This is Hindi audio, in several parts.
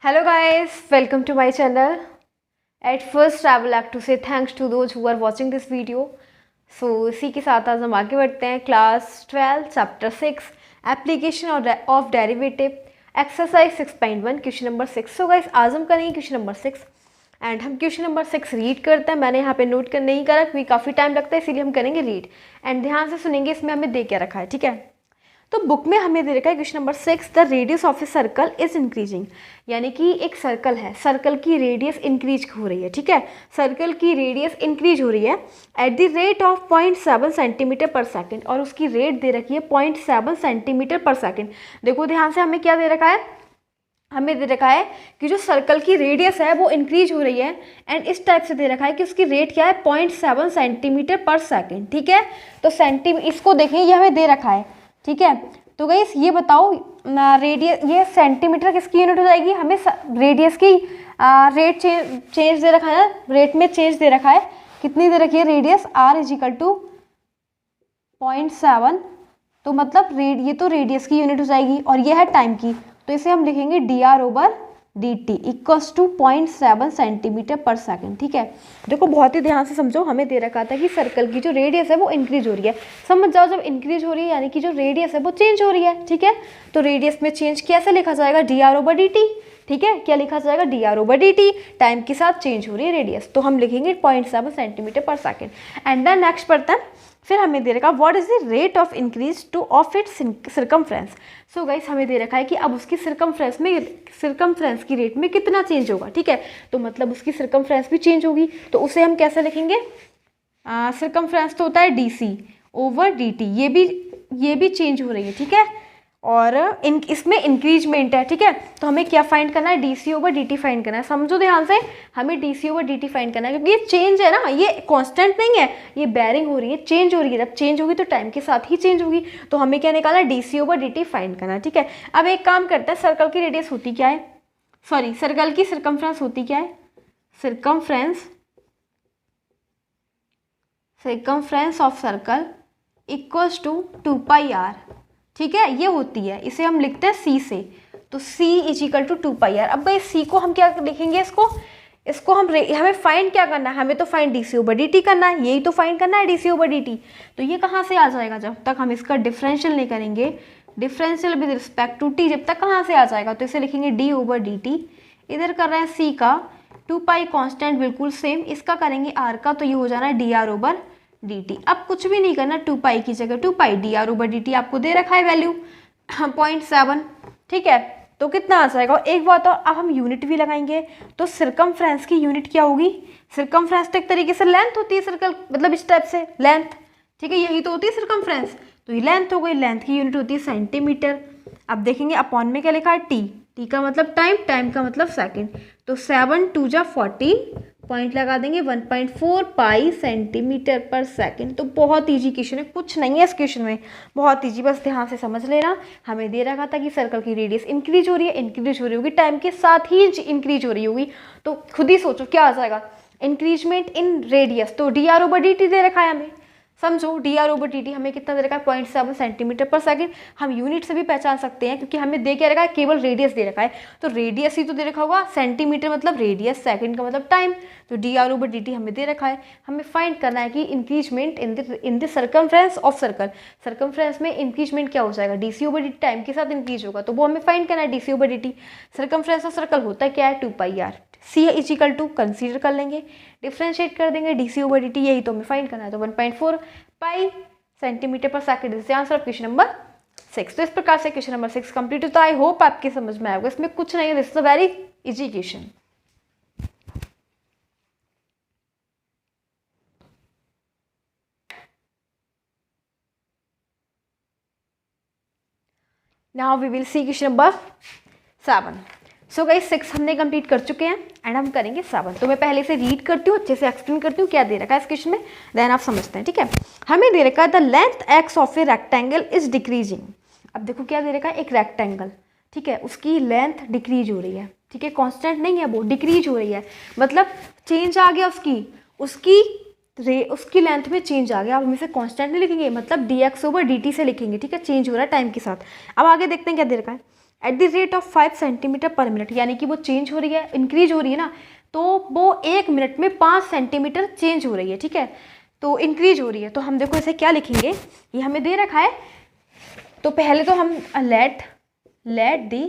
Hello guys, welcome to my channel. At first I would like to say thanks to those who are watching this video. So इसी के साथ आज हम आगे बढ़ते हैं class 12 chapter 6 application of derivative exercise 6.1 question number 6. So guys आज हम करेंगे क्वेश्चन नंबर 6 एंड हम क्वेश्चन नंबर 6 रीड करते हैं. मैंने यहाँ पे नोट कर नहीं करा क्योंकि काफ़ी टाइम लगता है, इसीलिए हम करेंगे रीड एंड ध्यान से सुनेंगे. इसमें हमें दे क्या रखा है, ठीक है. तो बुक में हमें दे रखा है question number 6, the radius of a circle is increasing. यानी कि एक सर्कल है, सर्कल की रेडियस इंक्रीज हो रही है, ठीक है. सर्कल की रेडियस इंक्रीज हो रही है at the rate of 0.7 centimetre पर सेकेंड, और उसकी रेट दे रखी है 0.7 सेंटीमीटर पर सेकेंड. देखो ध्यान से, हमें क्या दे रखा है, हमें दे रखा है कि जो सर्कल की रेडियस है वो इंक्रीज हो रही है एंड इस टाइप से दे रखा है कि उसकी रेट क्या है 0.7 सेंटीमीटर पर सेकेंड, ठीक है. तो इसको देखें, ये हमें दे रखा है, ठीक है. तो गाइस ये बताओ रेडियस, ये सेंटीमीटर किसकी यूनिट हो जाएगी. हमें रेडियस की रेट चेंज दे रखा है, रेट में चेंज दे रखा है. कितनी दे रखी है रेडियस, r इजिकल टू 0.7. तो मतलब ये तो रेडियस की यूनिट हो जाएगी और ये है टाइम की. तो इसे हम लिखेंगे dr/dt इक्वल्स टू 0.7 सेंटीमीटर पर सेकेंड, ठीक है. देखो बहुत ही ध्यान से समझो, हमें दे रखा था कि सर्कल की जो रेडियस है वो इंक्रीज हो रही है. समझ जाओ, जब इंक्रीज हो रही है यानी कि जो रेडियस है वो चेंज हो रही है, ठीक है. तो रेडियस में चेंज कैसे लिखा जाएगा, dr/dt, ठीक है. क्या लिखा जाएगा, dr/dt. टाइम के साथ चेंज हो रही है रेडियस, तो हम लिखेंगे 0.7 सेंटीमीटर पर सेकेंड. एंड देन नेक्स्ट पढ़ते हैं. फिर हमें दे रखा what is the rate of increase two of its circumference. So guys हमें दे रखा है कि अब उसकी सर्कमफ्रेंस की रेट में कितना चेंज होगा, ठीक है. तो मतलब उसकी सर्कमफ्रेंस भी चेंज होगी, तो उसे हम कैसे लिखेंगे, सर्कमफ्रेंस तो होता है dc/dt. ये भी चेंज हो रही है, ठीक है. और इसमें इंक्रीजमेंट है, ठीक है. तो हमें क्या फाइंड करना है, dc/dt फाइंड करना है. समझो ध्यान से, हमें dc/dt फाइंड करना है क्योंकि ये चेंज है ना, ये कांस्टेंट नहीं है, ये बेरिंग हो रही है, चेंज हो रही है. जब चेंज होगी तो टाइम के साथ ही चेंज होगी. तो हमें क्या निकालना है, dc/dt फाइंड करना है, ठीक है. अब एक काम करते हैं, सर्कल की रेडियस होती क्या है, सॉरी सर्कल की सर्कमफ्रेंस होती क्या है, circumference of circle equals to 2πr, ठीक है. ये होती है, इसे हम लिखते हैं c से. तो c इजिकल टू 2πr. अब भाई c को हम क्या लिखेंगे, इसको हमें फाइंड क्या करना है, हमें तो फाइंड dc/dt करना है, यही तो फाइंड करना है dc/dt. तो ये कहाँ से आ जाएगा, जब तक हम इसका डिफरेंशियल नहीं करेंगे, differential with respect to t, जब तक कहाँ से आ जाएगा. तो इसे लिखेंगे d/dt. इधर कर रहे हैं c का 2π कांस्टेंट बिल्कुल सेम, इसका करेंगे r का, तो ये हो जाना है dr/dt. अब कुछ भी नहीं करना, 2π की जगह 2π, dr/dt आपको दे रखा है वैल्यू 0.7, ठीक है. तो कितना आ जाएगा. एक बात और, अब हम यूनिट भी लगाएंगे. तो सर्कमफ्रेंस की यूनिट क्या होगी, सर्कमफ्रेंस तो एक तरीके से लेंथ होती है सर्कल, मतलब इस टाइप से लेंथ, ठीक है. यही तो होती है सर्कमफ्रेंस, तो ये लेंथ हो गई. लेंथ की यूनिट होती है सेंटीमीटर. अब देखेंगे अपॉन में क्या लिखा है, टी का मतलब टाइम, टाइम का मतलब सेकेंड. तो 7 2 जा 14, पॉइंट लगा देंगे 1.4 पाई सेंटीमीटर पर सेकेंड. तो बहुत ईजी क्वेश्चन है, कुछ नहीं है इस क्वेश्चन में, बहुत ईजी, बस ध्यान से समझ लेना. हमें दे रखा था कि सर्कल की रेडियस इंक्रीज हो रही है, इंक्रीज हो रही होगी, टाइम के साथ ही इंक्रीज हो रही होगी. तो खुद ही सोचो क्या आ जाएगा, इंक्रीजमेंट इन रेडियस. तो dr/dt दे रखा है हमें, समझो dr/dt हमें कितना दे रखा है, 0.7 सेंटीमीटर पर सेकेंड. हम यूनिट से भी पहचान सकते हैं क्योंकि हमें दे क्या रखा है, केवल रेडियस दे रखा है. तो रेडियस ही तो दे रखा होगा, सेंटीमीटर मतलब रेडियस, सेकंड का मतलब टाइम. तो dr/dt हमें दे रखा है. हमें फाइंड करना है कि increment in the circumference of circle. Circumference में इंक्रीजमेंट क्या हो जाएगा, dc/dt टाइम के साथ इंक्रीज होगा, तो वो हमें फाइंड करना है dc/dt. सर्कमफ्रेंस ऑफ सर्कल होता है क्या है, 2πr. c is equal to consider कर लेंगे, डिफ्रेंशिएट कर देंगे, dc/dt यही तो हमें फाइंड करना है. तो 1.4 पाई सेंटीमीटर पर second is the answer of question number 6. तो इस प्रकार से क्वेश्चन नंबर 6 कंप्लीट होता है. आई होप आपके समझ में आएगा, इसमें कुछ नहीं है, this is a very easy question. Now we will see question number 7. So guys 6 हमने कंप्लीट कर चुके हैं एंड हम करेंगे 7. तो मैं पहले से रीड करती हूँ, अच्छे से एक्सप्लेन करती हूँ क्या दे रखा है इस क्वेश्चन में, देन आप समझते हैं, ठीक है. हमें दे रखा है the length x of a rectangle is decreasing. अब देखो क्या दे रखा है, एक रेक्टेंगल, ठीक है, उसकी लेंथ डिक्रीज हो रही है, ठीक है, कांस्टेंट नहीं है, वो डिक्रीज हो रही है, मतलब चेंज आ गया उसकी लेंथ में चेंज आ गया. अब हम इसे कांस्टेंट नहीं लिखेंगे, मतलब dx/dt से लिखेंगे, ठीक है, चेंज हो रहा है टाइम के साथ. अब आगे देखते हैं क्या दे रखा है, at the rate of 5 centimetre पर मिनट, यानी कि वो चेंज हो रही है, इंक्रीज हो रही है ना, तो वो 1 मिनट में 5 सेंटीमीटर चेंज हो रही है, ठीक है, तो इंक्रीज हो रही है। तो हम देखो इसे क्या लिखेंगे, ये हमें दे रखा है, तो पहले तो हम लेट दी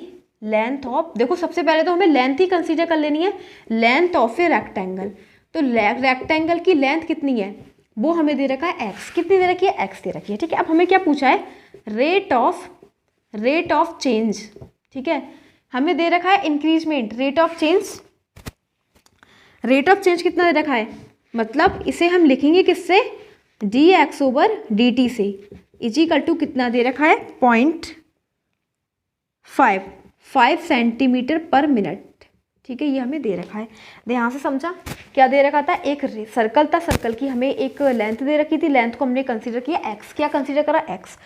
लेंथ ऑफ, देखो सबसे पहले तो हमें लेंथ ही कंसीडर कर लेनी है, लेंथ ऑफ ए रेक्टेंगल। तो रेक्टेंगल की लेंथ कितनी है, वो हमें दे रखा है एक्स, कितनी दे रखी है, एक्स दे रखी है, ठीक है। अब हमें क्या पूछा है, रेट ऑफ चेंज, ठीक है, हमें दे रखा है इंक्रीजमेंट, रेट ऑफ चेंज कितना दे रखा है, मतलब इसे हम लिखेंगे किससे, D x over D T से, इजिकल टू कितना दे रखा है 0.5 सेंटीमीटर पर मिनट, ठीक है, ये हमें दे रखा है। ध्यान से समझा, क्या दे रखा था, एक सर्कल था, सर्कल की हमें एक लेंथ दे रखी थी, लेंथ को हमने कंसीडर किया एक्स, क्या कंसीडर करा एक्स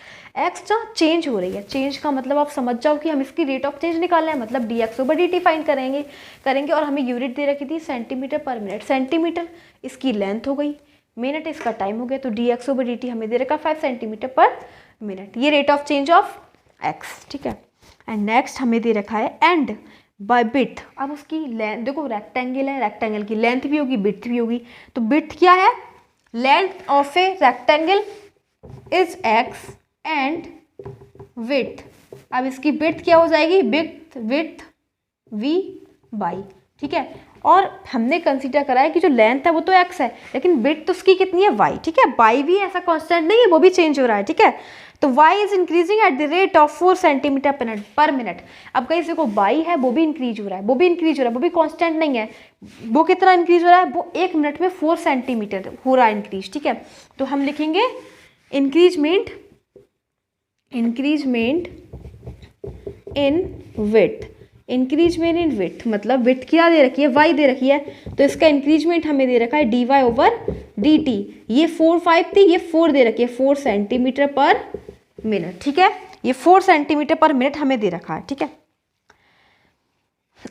जो चेंज हो रही है, चेंज का मतलब आप समझ जाओ कि हम इसकी रेट ऑफ चेंज निकालना है, मतलब D x over D T find करेंगे और हमें यूनिट दे रखी थी सेंटीमीटर पर मिनट, सेंटीमीटर इसकी लेंथ हो गई, मिनट इसका टाइम हो गया, तो D x over D T हमें दे रखा 5 सेंटीमीटर पर मिनट, ये rate of change of x, ठीक है। एंड नेक्स्ट हमें दे रखा है एंड बाय बिथ, अब उसकी लेंथ देखो, रेक्टेंगल है, रेक्टेंगल की लेंथ भी होगी बिथ भी होगी, तो बिथ क्या है, length of a rectangle is x and with, अब इसकी बिथ क्या हो जाएगी, विथ वी बाई, ठीक है, और हमने कंसीडर करा है कि जो लेंथ है वो तो एक्स है, लेकिन बिथ तो उसकी कितनी है वाई, ठीक है, बाई भी ऐसा कांस्टेंट नहीं है, वो भी चेंज हो रहा है, ठीक है, तो y is increasing at the rate of 4 centimetre पर मिनट। अब कहीं से को y है वो भी इंक्रीज हो रहा है, वो भी कांस्टेंट नहीं है, वो कितना इंक्रीज हो रहा है, वो 1 मिनट में 4 सेंटीमीटर हो रहा है इंक्रीज, ठीक है। तो हम लिखेंगे इंक्रीजमेंट इन विड्थ, मतलब विड्थ क्या दे रखी है, y दे रखी है, तो इसका इंक्रीजमेंट हमें दे रखा है dy ओवर dt, ये 4 थी, ये 4 दे रखी है 4 सेंटीमीटर पर मिनट, ठीक है, ये 4 सेंटीमीटर पर मिनट हमें दे रखा है, ठीक है।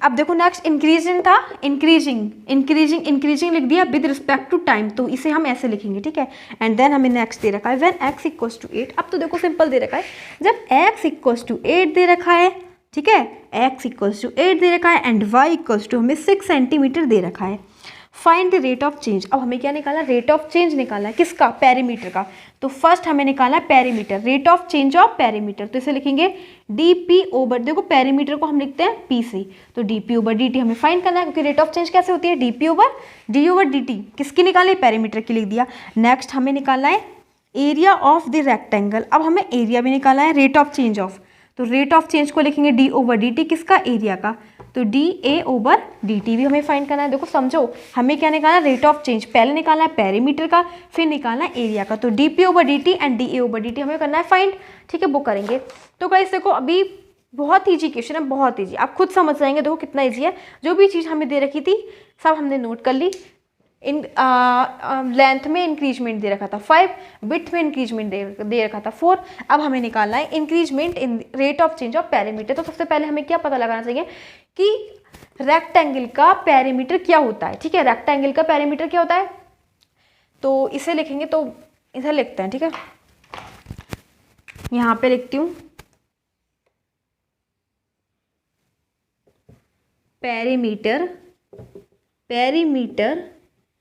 अब देखो नेक्स्ट इंक्रीजिंग था, इंक्रीजिंग लिख दिया विद रिस्पेक्ट टू टाइम, तो इसे हम ऐसे लिखेंगे, ठीक है। एंड देन हमें नेक्स्ट दे रखा है व्हेन x इक्वल्स टू 8, अब तो देखो सिंपल दे रखा है, जब x इक्वल्स टू 8 दे रखा है, ठीक है, x इक्वल्स टू 8 दे रखा है एंड y इक्वल्स टू हमें 6 सेंटीमीटर दे रखा है, find the rate of change. अब हमें क्या निकाला, रेट ऑफ चेंज निकाला है, किसका, पेरीमीटर का, तो फर्स्ट हमें निकाला perimeter, rate of change of perimeter, तो इसे लिखेंगे dp ओवर, देखो पेरीमीटर को हम लिखते हैं p से, तो dp ओवर dt हमें फाइंड करना है, क्योंकि रेट ऑफ चेंज कैसे होती है, dp ओवर dt, किसकी निकाली, पेरीमीटर की लिख दिया। नेक्स्ट हमें निकालना है एरिया ऑफ द रेक्टेंगल, अब हमें एरिया भी निकालना है, रेट ऑफ चेंज ऑफ, तो रेट ऑफ चेंज को लिखेंगे d ओवर dt, किसका, एरिया का, तो dA ओवर dt भी हमें फाइंड करना है। देखो समझो, हमें क्या निकालना, रेट ऑफ चेंज, पहले निकालना है पेरीमीटर का, फिर निकालना है एरिया का, तो dP over dt and dA over dt हमें करना है फाइंड, ठीक है, वो करेंगे। तो गाइस देखो अभी बहुत ईजी क्वेश्चन है, बहुत ईजी, आप खुद समझ जाएंगे, देखो कितना ईजी है, जो भी चीज़ हमें दे रखी थी सब हमने नोट कर ली। इन लेंथ में इंक्रीजमेंट दे रखा था 5, विड्थ में इंक्रीजमेंट दे रखा था 4, अब हमें निकालना है increment in rate of change of perimeter. तो सबसे पहले हमें क्या पता लगाना चाहिए कि रेक्टेंगल का पेरीमीटर क्या होता है, ठीक है, रेक्टेंगल का पेरीमीटर क्या होता है, तो इसे लिखेंगे, तो इधर लिखते हैं, ठीक है, यहाँ पे लिखती हूँ perimeter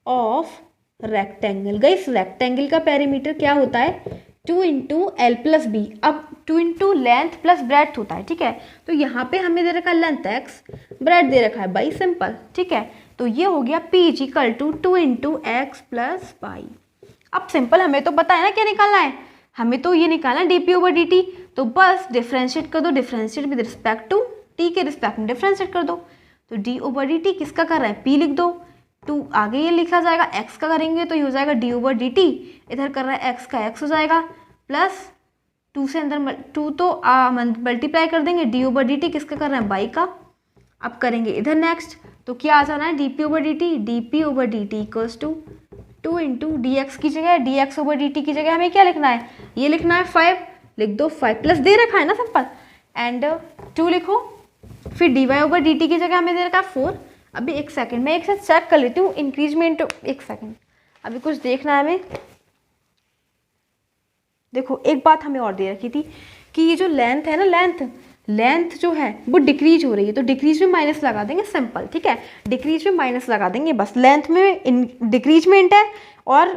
of rectangle. Guys rectangle का पेरीमीटर क्या होता है, 2 इंटू एल प्लस बी, अब 2 इंटू लेंथ प्लस ब्रेड्थ होता है, ठीक है, तो यहाँ पे हमें दे रखा है लेंथ एक्स, ब्रेड्थ दे रखा है बाई, सिंपल, ठीक है, तो ये हो गया P equal to 2 into x plus by. अब सिंपल हमें तो पता है ना क्या निकालना है, हमें तो ये निकालना है dP ओवर dt, तो बस डिफ्रेंशिएट कर दो, differentiate with respect to t के रिस्पेक्ट में डिफ्रेंशिएट कर दो, तो d ओवर dt किसका कर रहा है, P लिख दो, 2 आगे ये लिखा जाएगा, x का करेंगे तो ये हो जाएगा d ओवर dt, इधर कर रहा है x का x हो जाएगा, प्लस 2 से अंदर 2 तो मल्टीप्लाई कर देंगे, d ओवर dt किसका कर रहे हैं, बाई का। अब करेंगे इधर नेक्स्ट, तो क्या आ जाना है, dp over dt equals to 2 into dx की जगह, dx ओवर dt की जगह हमें क्या लिखना है, ये लिखना है 5, लिख दो 5 प्लस दे रखा है ना सिंपल, एंड 2 लिखो, फिर dy ओवर dt की जगह हमें दे रखा है 4। अभी एक सेकंड मैं एक साथ चेक कर लेती हूँ इंक्रीजमेंट, एक सेकंड अभी कुछ देखना है हमें। देखो एक बात हमें और दे रखी थी कि ये जो लेंथ है ना, लेंथ जो है वो डिक्रीज हो रही है, तो डिक्रीज में माइनस लगा देंगे, सिंपल, ठीक है, डिक्रीज में माइनस लगा देंगे बस। लेंथ में डिक्रीजमेंट है और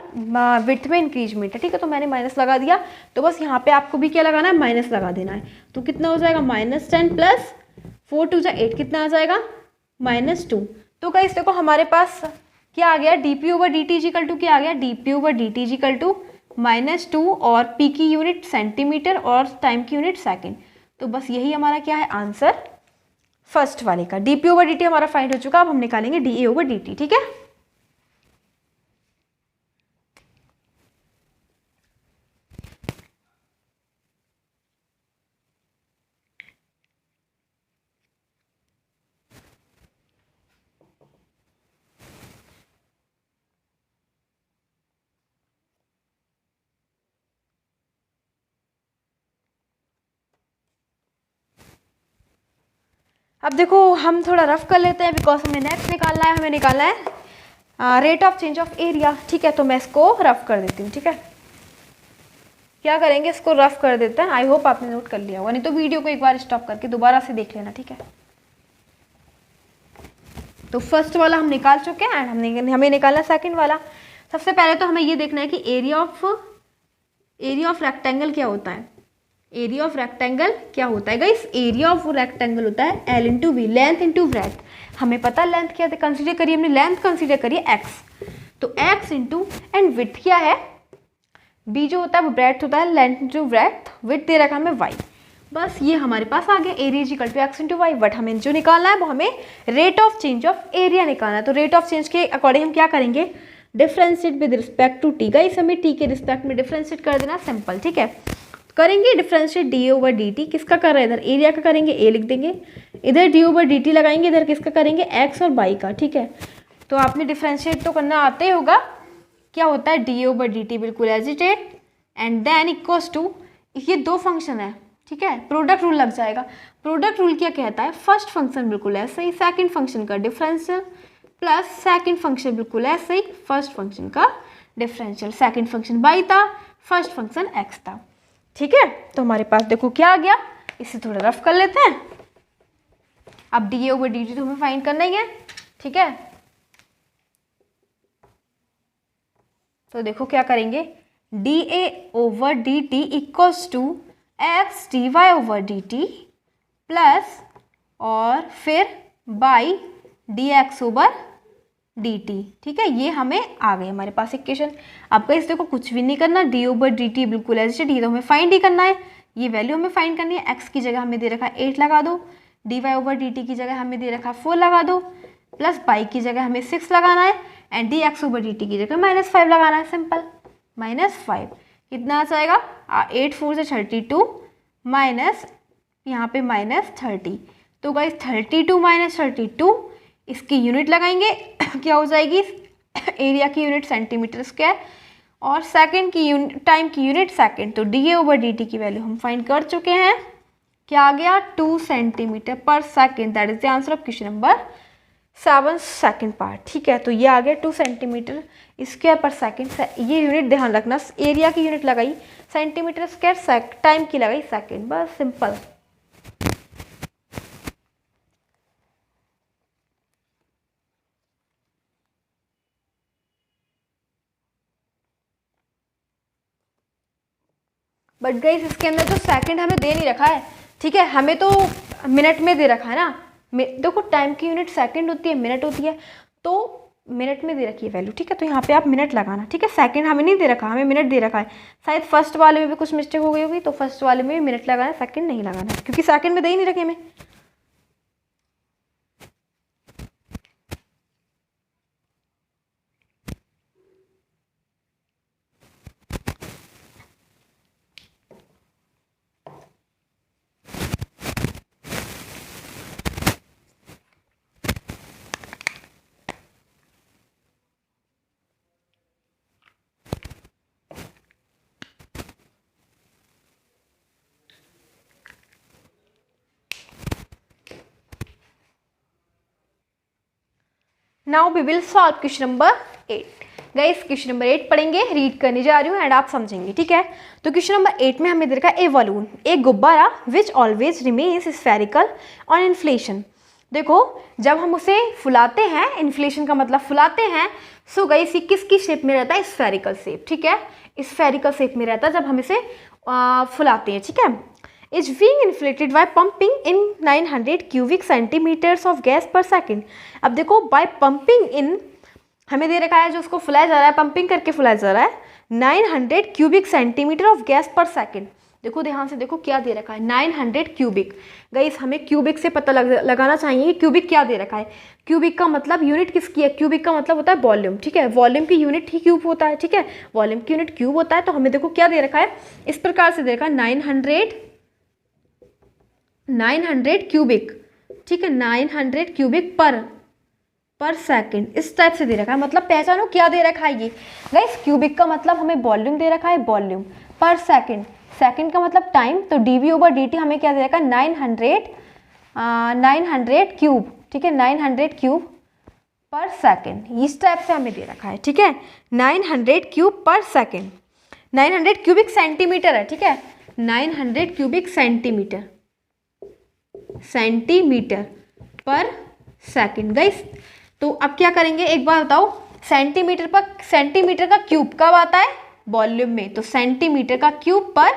विड्थ में इंक्रीजमेंट है, ठीक है, तो मैंने माइनस लगा दिया। तो बस यहाँ पे आपको भी क्या लगाना है, माइनस लगा देना है। तो कितना हो जाएगा, -10 प्लस 4 2 जा 8, कितना आ जाएगा, -2। तो गाइस देखो हमारे पास क्या आ गया, dp/dt इजिकल टू क्या आ गया, dp/dt इजिकल टू -2 और p की यूनिट सेंटीमीटर और टाइम की यूनिट सेकेंड। तो बस यही हमारा क्या है आंसर फर्स्ट वाले का। dp/dt हमारा फाइंड हो चुका, अब हम निकालेंगे dA/dt, ठीक है। अब देखो हम थोड़ा रफ कर लेते हैं, बिकॉज हमें नेक्स्ट निकालना है, हमें निकालना है rate of change of area, ठीक है। तो मैं इसको रफ कर देती हूँ, ठीक है। क्या करेंगे, इसको रफ कर देते हैं। आई होप आपने नोट कर लिया होगा, नहीं तो वीडियो को एक बार स्टॉप करके दोबारा से देख लेना, ठीक है। तो फर्स्ट वाला हम निकाल चुके हैं एंड हमें निकालना सेकंड वाला। सबसे पहले तो हमें ये देखना है कि एरिया ऑफ रेक्टेंगल क्या होता है। एरिया ऑफ रेक्टेंगल क्या होता है गाइस, एरिया ऑफ रेक्टेंगल होता है L into B, length into breadth. हमें पता लेंथ क्या कंसीडर करिए, हमने लेंथ कंसीडर करिए x, तो x इंटू एंड विड्थ क्या है, b जो होता है वो ब्रेथ होता है, लेंथ इंटू ब्रेथ, विड्थ दे रखा हमें y। बस ये हमारे पास आ गया area equal to x into y. But हमें जो निकालना है वो हमें rate of change of area निकालना है। तो रेट ऑफ चेंज के अकॉर्डिंग हम क्या करेंगे, differentiate with respect to t. Guys हमें टी के रिस्पेक्ट में डिफरेंशिएट कर देना, सिंपल, ठीक है। करेंगे डिफरेंशिएट dA/dt, किसका कर रहे हैं, इधर एरिया का करेंगे, a लिख देंगे, इधर dA/dt लगाएंगे, इधर किसका करेंगे, x और y का, ठीक है। तो आपने डिफरेंशिएट तो करना आते ही होगा, क्या होता है dA/dt, बिल्कुल as it is, and then equals to, ये दो फंक्शन है, ठीक है, प्रोडक्ट रूल लग जाएगा। प्रोडक्ट रूल क्या कहता है, फर्स्ट फंक्शन बिल्कुल ऐसे ही सेकंड फंक्शन का डिफरेंशियल प्लस सेकंड फंक्शन बिल्कुल ऐसे ही फर्स्ट फंक्शन का डिफरेंशियल। सेकंड फंक्शन y था, फर्स्ट फंक्शन x था, ठीक है। तो हमारे पास देखो क्या आ गया, इसे थोड़ा रफ कर लेते हैं। अब dA/dt तो हमें फाइंड करना ही है, ठीक है। तो देखो क्या करेंगे, dA/dt equals to x dy/dt plus और फिर बाई dx/dt, ठीक है। ये हमें आ गई हमारे पास इक्वेशन। आपका इस देखो कुछ भी नहीं करना, dA/dt बिल्कुल ऐसे, डी तो हमें फाइंड ही करना है, ये वैल्यू हमें फाइंड करनी है। x की जगह हमें दे रखा है 8 लगा दो, dy/dt की जगह हमें दे रखा है 4 लगा दो, प्लस y की जगह हमें 6 लगाना है एंड dx/dt की जगह -5 लगाना है, सिंपल, -5। कितना आ जाएगा, 8 4 से 32 माइनस यहाँ पे -30। तो गाइस 32 - 32, इसकी यूनिट लगाएंगे क्या हो जाएगी, एरिया की यूनिट सेंटीमीटर स्क्वायर और सेकंड की यूनिट, टाइम की यूनिट सेकंड। तो dA/dt की वैल्यू हम फाइंड कर चुके हैं, क्या आ गया, 2 सेंटीमीटर पर second. That is the answer of question number 7 second part, ठीक है। तो ये आ गया 2 सेंटीमीटर स्क्वायर पर सेकंड। ये यूनिट ध्यान रखना, एरिया की यूनिट लगाई सेंटीमीटर स्क्वायर, टाइम की लगाई सेकंड, बस सिंपल। बट गाइस इसके अंदर तो सेकंड हमें दे नहीं रखा है, ठीक है, हमें तो मिनट में दे रखा है ना। देखो टाइम की यूनिट सेकंड होती है, मिनट होती है, तो मिनट में दे रखी है वैल्यू, ठीक है। तो यहाँ पे आप मिनट लगाना, ठीक है। सेकंड हमें नहीं दे रखा, हमें मिनट दे रखा है। शायद फर्स्ट वाले में भी कुछ मिस्टेक हो गई होगी, तो फर्स्ट वाले में भी मिनट लगाना है, सेकंड नहीं लगाना है, क्योंकि सेकंड में दे ही नहीं रखे हमें। Now we will solve question number 8. Guys question number 8 पढ़ेंगे, रीड करने जा रही हूँ एंड आप समझेंगे, ठीक है। तो क्वेश्चन नंबर 8 में हमें दे रखा है ए बलून, एक गुब्बारा which always remains spherical on inflation. देखो जब हम उसे फुलाते हैं, इन्फ्लेशन का मतलब फुलाते हैं, सो गाइस ये किसकी शेप में रहता है, स्फेरिकल शेप, ठीक है, स्फेरिकल शेप में रहता है जब हम इसे फुलाते हैं, ठीक है। Is being inflated by pumping in 900 cubic centimetres of gas per second. अब देखो बाय पंपिंग इन हमें दे रखा है, जो उसको फुलाया जा रहा है, पंपिंग करके फुलाया जा रहा है 900 cubic centimetre of gas per second. देखो ध्यान से देखो क्या दे रखा है, 900 क्यूबिक। गाइस हमें क्यूबिक से पता लगाना चाहिए कि क्यूबिक क्या दे रखा है। क्यूबिक का मतलब यूनिट किसकी है, क्यूबिक का मतलब होता है वॉल्यूम, ठीक है, वॉल्यूम की यूनिट ही क्यूब होता है, ठीक है, वॉल्यूम की यूनिट क्यूब होता है। तो हमें देखो क्या दे रखा है, इस प्रकार से दे रखा है 900 क्यूबिक, ठीक है, 900 क्यूबिक पर सेकंड, इस टाइप से दे रखा है। मतलब पहचानो क्या दे रखा है ये गाइस, क्यूबिक का मतलब हमें वॉल्यूम दे रखा है, वॉल्यूम, पर सेकंड, सेकंड का मतलब टाइम, तो dv/dt हमें क्या दे रखा है 900 क्यूब, ठीक है, 900 क्यूब पर सेकंड, इस टाइप से हमें दे रखा है, ठीक है, 900 क्यूब पर सेकंड, 900 क्यूबिक सेंटीमीटर है, ठीक है, 900 क्यूबिक सेंटीमीटर पर सेकंड। गाइस तो अब क्या करेंगे, एक बार बताओ, सेंटीमीटर का क्यूब कब आता है, वॉल्यूम में, तो सेंटीमीटर का क्यूब पर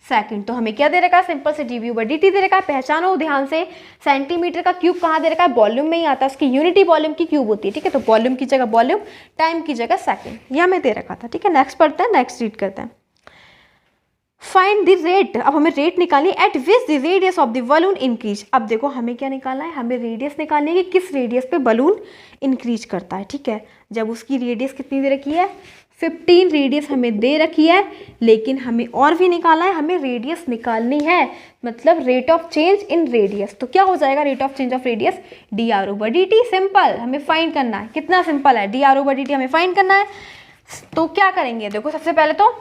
सेकंड। तो हमें क्या दे रखा है, सिंपल से dv/dt दे रखा है। पहचानो ध्यान से, सेंटीमीटर का क्यूब कहाँ दे रखा है, वॉल्यूम में ही आता है, उसकी यूनिटी वॉल्यूम की क्यूब होती है, ठीक है, तो वॉल्यूम की जगह वॉल्यूम, टाइम की जगह सेकंड, यह हमें दे रखा था, ठीक है। नेक्स्ट पढ़ते हैं, नेक्स्ट रीड करते हैं। फाइंड द रेट, अब हमें रेट निकालनी, eight which the radius of the balloon increase. अब देखो हमें क्या निकालना है, हमें रेडियस निकालनी है कि किस रेडियस पे बलून इंक्रीज करता है, ठीक है। जब उसकी रेडियस कितनी दे रखी है, 15 रेडियस हमें दे रखी है, लेकिन हमें और भी निकालना है, हमें रेडियस निकालनी है, मतलब rate of change in radius. तो क्या हो जाएगा rate of change of radius, dr/dt, simple हमें फाइंड करना है, कितना सिंपल है, dr/dt हमें फाइंड करना है। तो क्या करेंगे, देखो सबसे पहले तो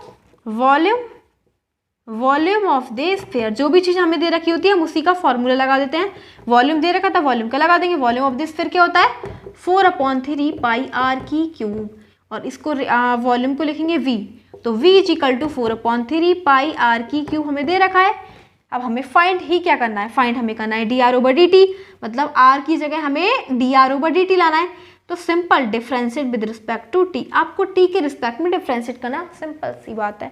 वॉल्यूम ऑफ द स्फीयर, जो भी चीज़ हमें दे रखी होती है हम उसी का फॉर्मूला लगा देते हैं। वॉल्यूम दे रखा था, वॉल्यूम का लगा देंगे। वॉल्यूम ऑफ द स्फीयर क्या होता है, 4/3 πr3, और इसको वॉल्यूम को लिखेंगे v, तो v = 4/3 πr3 हमें दे रखा है। अब हमें फाइंड ही क्या करना है, फाइंड हमें करना है dr/dt, मतलब r की जगह हमें dr/dt लाना है। तो simple differentiate with respect to t, आपको t के रिस्पेक्ट में डिफरेंशिएट करना, सिंपल सी बात है।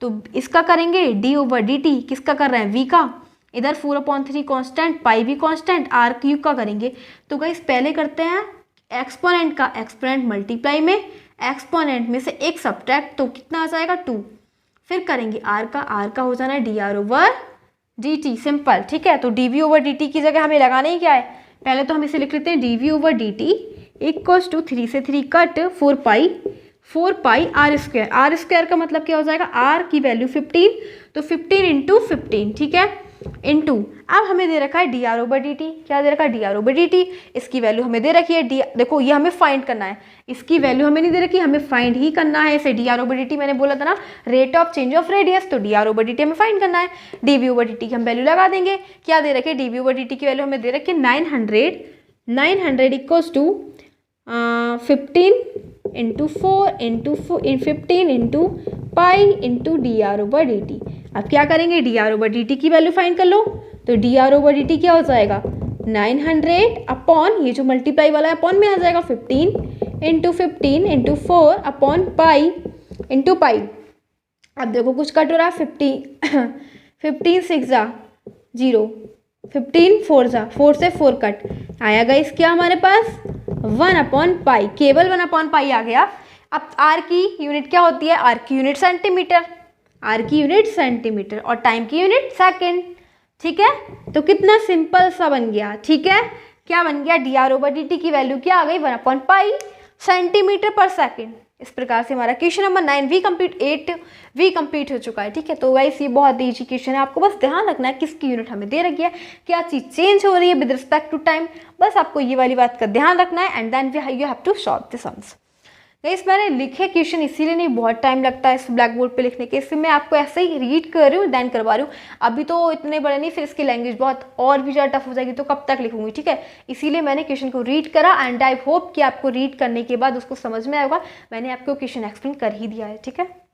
तो इसका करेंगे d/dt, किसका कर रहे हैं, v का, इधर 4/3 कांस्टेंट, पाई भी कांस्टेंट, r³ का करेंगे। तो गाइस पहले करते हैं एक्सपोनेंट का एक्सपोनेंट मल्टीप्लाई में, एक्सपोनेंट में से एक सब्ट्रैक्ट, तो कितना आ जाएगा 2, फिर करेंगे r का हो जाना है dr/dt, सिंपल, ठीक है। तो dv/dt की जगह हमें लगाना ही क्या है, पहले तो हम इसे लिख लेते हैं dv/dt = 3 से 3 कट 4 पाई r² का मतलब क्या हो जाएगा, r की वैल्यू 15, तो 15 × 15, ठीक है, इनटू, अब हमें दे रखा है dr/dt, क्या दे रखा है dr/dt, इसकी वैल्यू हमें दे रखी है देखो ये हमें फाइंड करना है, इसकी वैल्यू हमें नहीं दे रखी, हमें फाइंड ही करना है इसे। dr/dt मैंने बोला था ना, rate of change of radius, तो dr/dt हमें फाइंड करना है। dv/dt की हम वैल्यू लगा देंगे, क्या दे रखे, dv/dt की वैल्यू हमें दे रखी है 900 = 15 × 4 × 15 × पाई × dr/dt। अब क्या करेंगे, dr/dt की वैल्यू फाइंड कर लो, तो dr/dt क्या हो जाएगा 900 अपॉन, ये जो मल्टीप्लाई वाला है अपॉन में आ जाएगा 15 × 15 × 4 पाई × पाई। अब देखो कुछ कट हो रहा है, 15 6 × 0, 15 4 × 4 से 4 कट आया, गाइस क्या हमारे पास 1/पाई, केवल 1/पाई आ गया। अब r की यूनिट क्या होती है, r की यूनिट सेंटीमीटर, और टाइम की यूनिट सेकंड, ठीक है। तो कितना सिंपल सा बन गया, ठीक है, क्या बन गया, dr/dt की वैल्यू क्या आ गई 1/पाई सेंटीमीटर पर सेकंड। इस प्रकार से हमारा क्वेश्चन नंबर 8 कंप्लीट हो चुका है, ठीक है। तो गाइस ये बहुत ईजी क्वेश्चन है, आपको बस ध्यान रखना है किसकी यूनिट हमें दे रखी है, क्या चीज़ चेंज हो रही है विद रिस्पेक्ट टू टाइम, बस आपको ये वाली बात का ध्यान रखना है, and then you have to solve the sums. Guys मैंने लिखे क्वेश्चन इसीलिए नहीं, बहुत टाइम लगता है इस ब्लैक बोर्ड पे लिखने के, इससे मैं आपको ऐसे ही रीड कर रही हूँ देन करवा रही हूँ। अभी तो इतने बड़े नहीं, फिर इसकी लैंग्वेज बहुत और भी ज़्यादा टफ हो जाएगी, तो कब तक लिखूंगी, ठीक है। इसीलिए मैंने क्वेश्चन को रीड करा एंड आई होप कि आपको रीड करने के बाद उसको समझ में आएगा। मैंने आपको क्वेश्चन एक्सप्लेन कर ही दिया है, ठीक है।